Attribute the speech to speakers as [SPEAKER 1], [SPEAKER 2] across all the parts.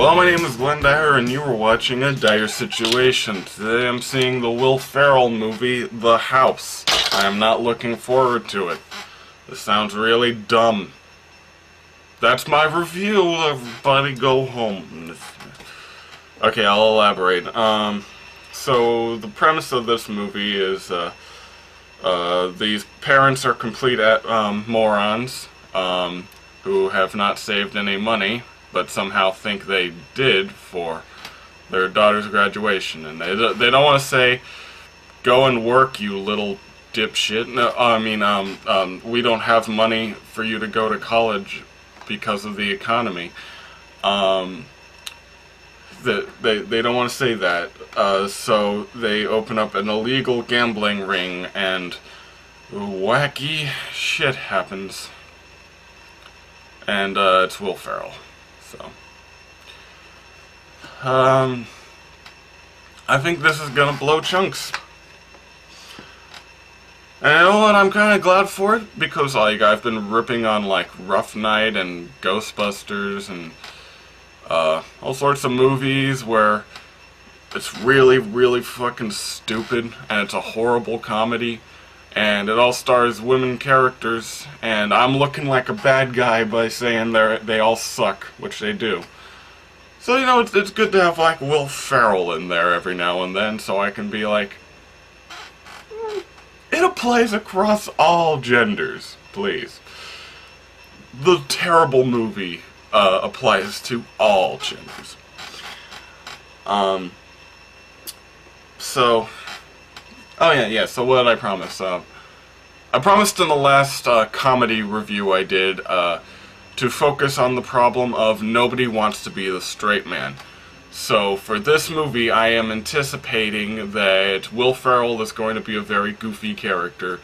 [SPEAKER 1] Hello, my name is Glenn Dyer, and you are watching a Dyer-Situation. Today I'm seeing the Will Ferrell movie, The House. I am not looking forward to it. This sounds really dumb. That's my review. Everybody go home. Okay, I'll elaborate. So the premise of this movie is these parents are complete morons who have not saved any money, but somehow think they did for their daughter's graduation, and they don't want to say, "Go and work, you little dipshit." No, I mean, we don't have money for you to go to college because of the economy. They don't want to say that, so they open up an illegal gambling ring, and wacky shit happens. And it's Will Ferrell. So, I think this is gonna blow chunks. And you know what, I'm kinda glad for it, because like I've been ripping on like Rough Night and Ghostbusters and all sorts of movies where it's really fucking stupid and it's a horrible comedy and it all stars women characters, and I'm looking like a bad guy by saying they all suck, which they do. So, you know, it's good to have like Will Ferrell in there every now and then, so I can be like, it applies across all genders, please. The terrible movie applies to all genders. So what did I promise? I promised in the last comedy review I did to focus on the problem of nobody wants to be the straight man. So for this movie, I am anticipating that Will Ferrell is going to be a very goofy character,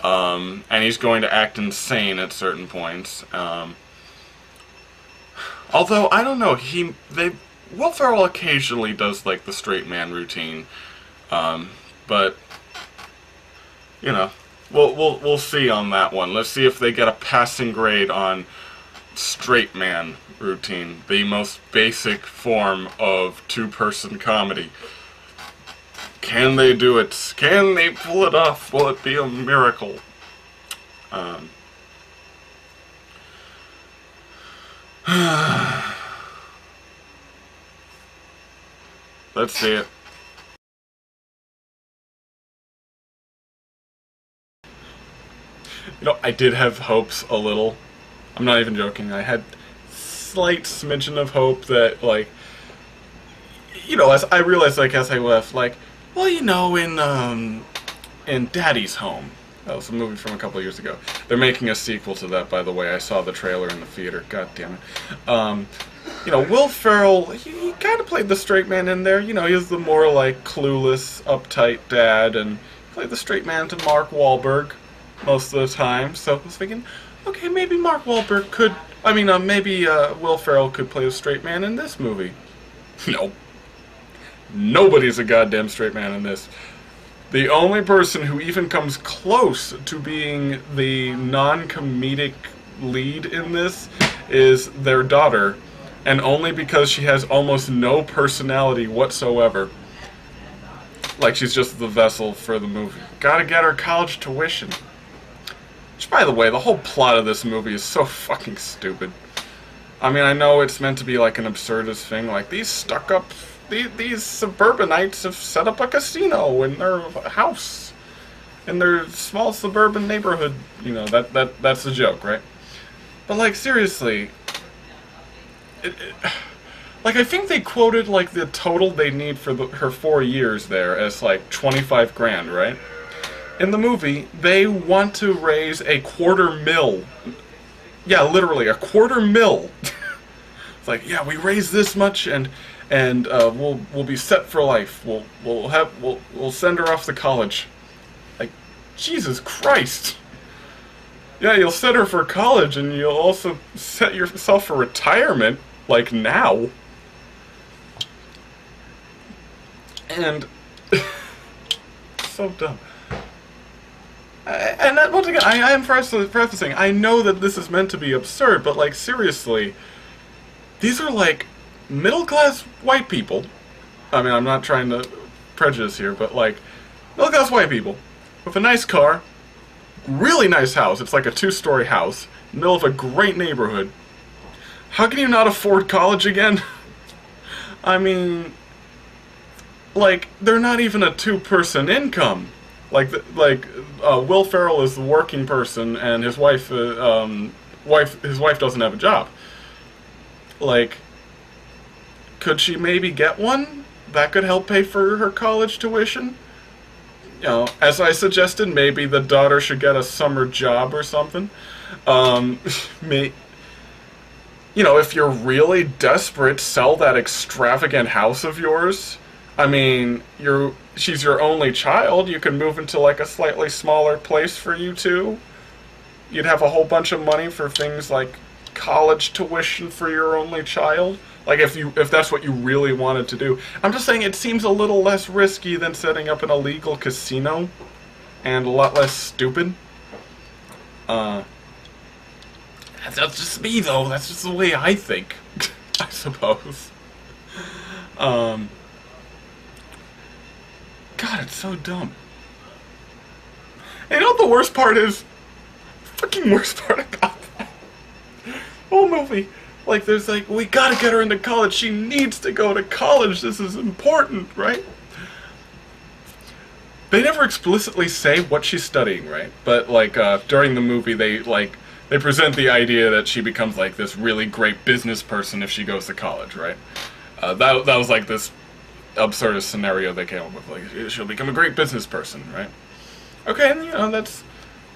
[SPEAKER 1] and he's going to act insane at certain points. Although I don't know, Will Ferrell occasionally does like the straight man routine, but you know, we'll see on that one. Let's see if they get a passing grade on straight man routine, the most basic form of two-person comedy. Can they do it? Can they pull it off? Will it be a miracle? Let's see it. You know, I did have hopes a little. I'm not even joking. I had slight smidgen of hope that, like, you know, as I realized, like, as I left, like, well, you know, in Daddy's Home. That was a movie from a couple of years ago. They're making a sequel to that, by the way. I saw the trailer in the theater. God damn it. You know, Will Ferrell, he kind of played the straight man in there. You know, he was the more, like, clueless, uptight dad, and played the straight man to Mark Wahlberg most of the time. So I was thinking, okay, maybe Mark Wahlberg could, maybe Will Ferrell could play a straight man in this movie. Nope. Nobody's a goddamn straight man in this. The only person who even comes close to being the non-comedic lead in this is their daughter, and only because she has almost no personality whatsoever. Like, she's just the vessel for the movie. Gotta get her college tuition. Which, by the way, the whole plot of this movie is so fucking stupid. I mean, I know it's meant to be like an absurdist thing, like these stuck-up, these suburbanites have set up a casino in their house, in their small suburban neighborhood. You know, that's the joke, right? But, like, seriously, like, I think they quoted, like, the total they need for her 4 years there as, like, 25 grand, right? In the movie, they want to raise $250,000. Yeah, literally, $250,000. It's like, yeah, we raise this much, and we'll be set for life. We'll send her off to college. Like, Jesus Christ. Yeah, you'll set her for college, and you'll also set yourself for retirement, like now. And so dumb. And once again, I am prefacing, I know that this is meant to be absurd, but, like, seriously, these are, like, middle-class white people, I mean, I'm not trying to prejudice here, but like, middle-class white people with a nice car, really nice house, it's like a 2-story house, middle of a great neighborhood. How can you not afford college again? I mean, like, they're not even a 2-person income. Will Ferrell is the working person, and his wife doesn't have a job. Like, could she maybe get one? That could help pay for her college tuition? You know, as I suggested, maybe the daughter should get a summer job or something. You know, if you're really desperate, sell that extravagant house of yours. I mean, she's your only child. You can move into like a slightly smaller place for you two. You'd have a whole bunch of money for things like college tuition for your only child. Like if that's what you really wanted to do. I'm just saying it seems a little less risky than setting up an illegal casino, and a lot less stupid. That's just me, though. That's just the way I think, I suppose. God, it's so dumb. And you know what the worst part is? Fucking worst part about that whole movie. Like, there's like, we gotta get her into college. She needs to go to college. This is important, right? They never explicitly say what she's studying, right? But, like, during the movie, they present the idea that she becomes, like, this really great business person if she goes to college, right? That was, like, this absurdist scenario they came up with. Like, she'll become a great business person, right? Okay, and, you know, that's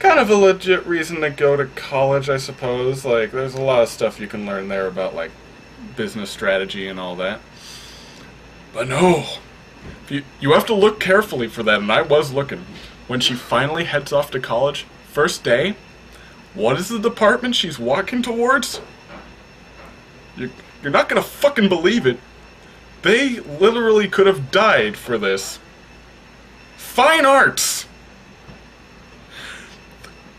[SPEAKER 1] kind of a legit reason to go to college, I suppose. Like, there's a lot of stuff you can learn there about, like, business strategy and all that. But no, you have to look carefully for that, and I was looking. When she finally heads off to college, first day, what is the department she's walking towards? You're not gonna fucking believe it. They literally could have died for this. Fine arts!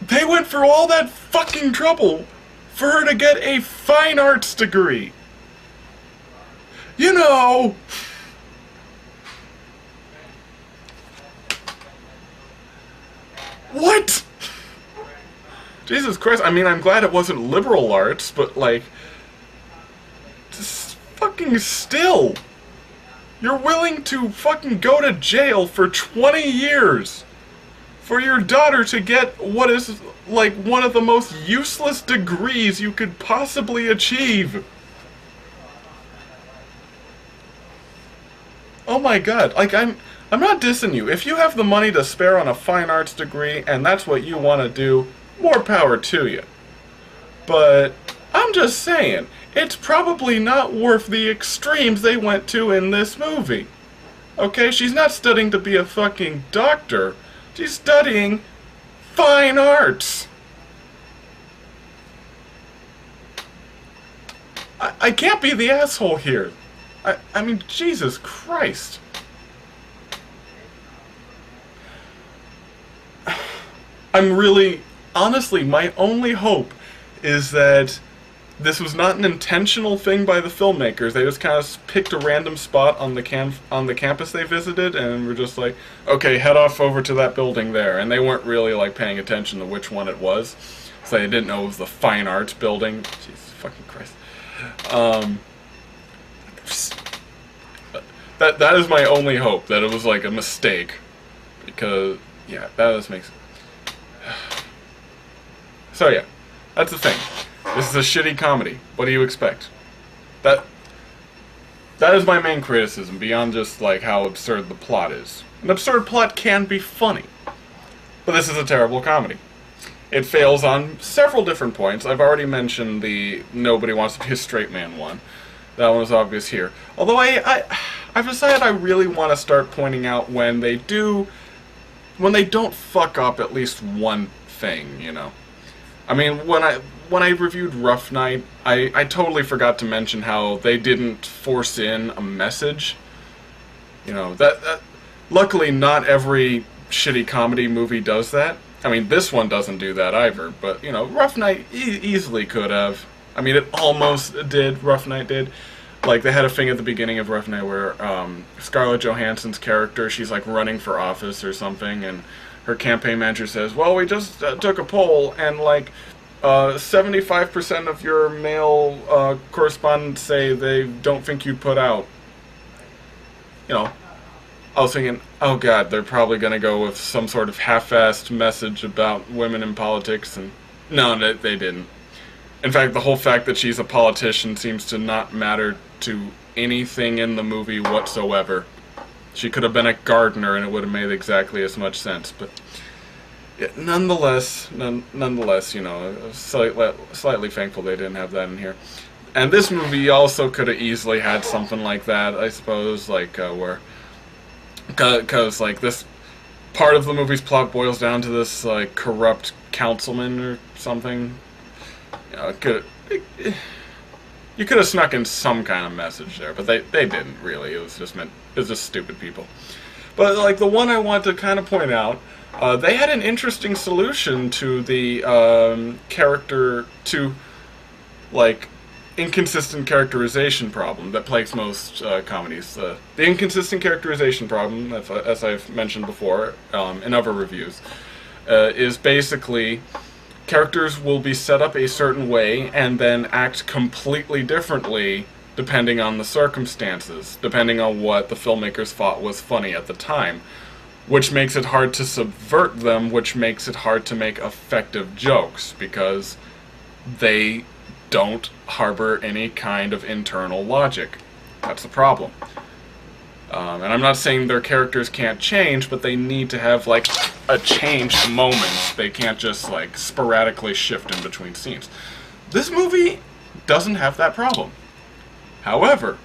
[SPEAKER 1] They went through all that fucking trouble for her to get a fine arts degree. You know... What? Jesus Christ, I mean, I'm glad it wasn't liberal arts, but, like... Just fucking still. You're willing to fucking go to jail for 20 years for your daughter to get what is, like, one of the most useless degrees you could possibly achieve. Oh my god, like, I'm not dissing you. If you have the money to spare on a fine arts degree and that's what you want to do, more power to you. But I'm just saying, it's probably not worth the extremes they went to in this movie. Okay, she's not studying to be a fucking doctor. She's studying fine arts. I can't be the asshole here. I mean, Jesus Christ. I'm really... Honestly, my only hope is that this was not an intentional thing by the filmmakers. They just kind of picked a random spot on the campus they visited and were just like, okay, head off over to that building there. And they weren't really, like, paying attention to which one it was. So they didn't know it was the Fine Arts building. Jesus fucking Christ. That is my only hope, that it was, like, a mistake. Because, yeah, that just makes... So, yeah, that's the thing. This is a shitty comedy. What do you expect? That is my main criticism, beyond just, like, how absurd the plot is. An absurd plot can be funny. But this is a terrible comedy. It fails on several different points. I've already mentioned the nobody wants to be a straight man one. That one was obvious here. Although I've decided I really want to start pointing out when they don't fuck up at least one thing, you know. I mean, when I reviewed Rough Night, I totally forgot to mention how they didn't force in a message. You know, that luckily not every shitty comedy movie does that. I mean, this one doesn't do that either, but, you know, Rough Night easily could have. I mean, it almost did, Rough Night did. like, they had a thing at the beginning of Rough Night where Scarlett Johansson's character, she's like running for office or something, and her campaign manager says, well, we just took a poll, and like 75% of your male correspondents say they don't think you'd put out. You know, I was thinking, oh god, they're probably going to go with some sort of half-assed message about women in politics, and no, they didn't. In fact, the whole fact that she's a politician seems to not matter to anything in the movie whatsoever. She could have been a gardener and it would have made exactly as much sense, but yeah, nonetheless, you know, slightly thankful they didn't have that in here. And this movie also could have easily had something like that, I suppose, like where, because like this part of the movie's plot boils down to this like corrupt councilman or something. You know, you could have snuck in some kind of message there, but they didn't really. It was just stupid people. But like the one I want to kind of point out, they had an interesting solution to the like inconsistent characterization problem that plagues most comedies. The inconsistent characterization problem, as I've mentioned before in other reviews, is basically characters will be set up a certain way and then act completely differently depending on the circumstances, depending on what the filmmakers thought was funny at the time, which makes it hard to subvert them, which makes it hard to make effective jokes, because they don't harbor any kind of internal logic. That's the problem. And I'm not saying their characters can't change, but they need to have, like, a change moment. They can't just, like, sporadically shift in between scenes. This movie doesn't have that problem. However,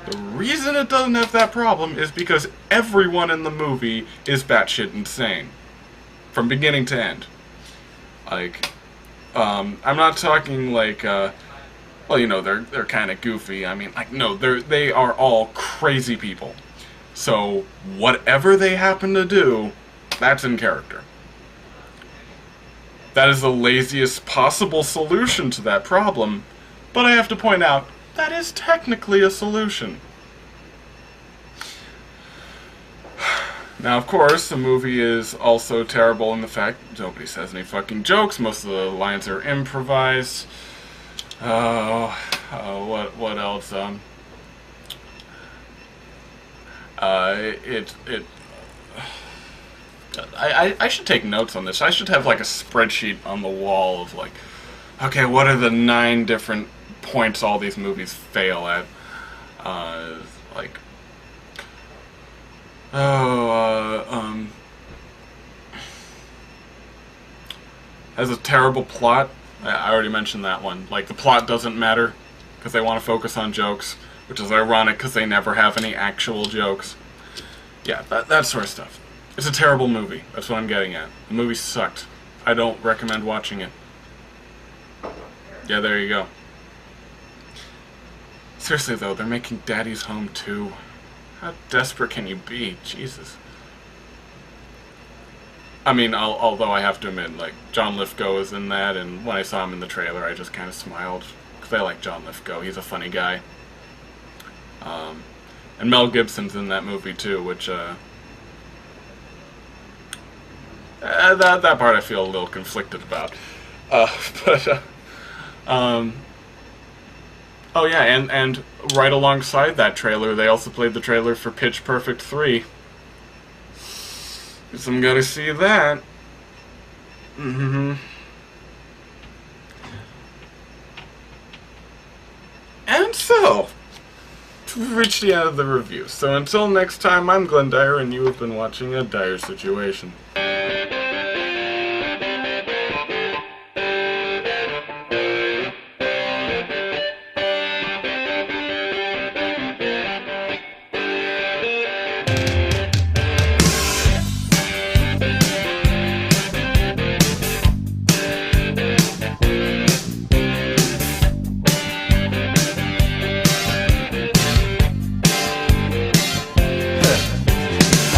[SPEAKER 1] the reason it doesn't have that problem is because everyone in the movie is batshit insane. From beginning to end. Like, I'm not talking, like, well, you know, they're kind of goofy. I mean, like, no, they are all crazy people. So, whatever they happen to do, that's in character. That is the laziest possible solution to that problem, but I have to point out, that is technically a solution. Now, of course, the movie is also terrible in the fact nobody says any fucking jokes, most of the lines are improvised. What else? I should take notes on this. I should have like a spreadsheet on the wall of like, okay, what are the 9 different points all these movies fail at? Like, has a terrible plot. I already mentioned that one. Like, the plot doesn't matter because they want to focus on jokes, which is ironic because they never have any actual jokes. Yeah, that sort of stuff. It's a terrible movie. That's what I'm getting at. The movie sucked. I don't recommend watching it. Yeah, there you go. Seriously, though, they're making Daddy's Home 2. How desperate can you be? Jesus. I mean, although I have to admit, like, John Lithgow is in that, and when I saw him in the trailer, I just kind of smiled. Because I like John Lithgow. He's a funny guy. And Mel Gibson's in that movie, too, which, that part I feel a little conflicted about. Oh yeah, and right alongside that trailer, they also played the trailer for Pitch Perfect 3. Guess I'm gonna see that. And so, we've reached the end of the review. So until next time, I'm Glenn Dyer, and you have been watching A Dyer Situation.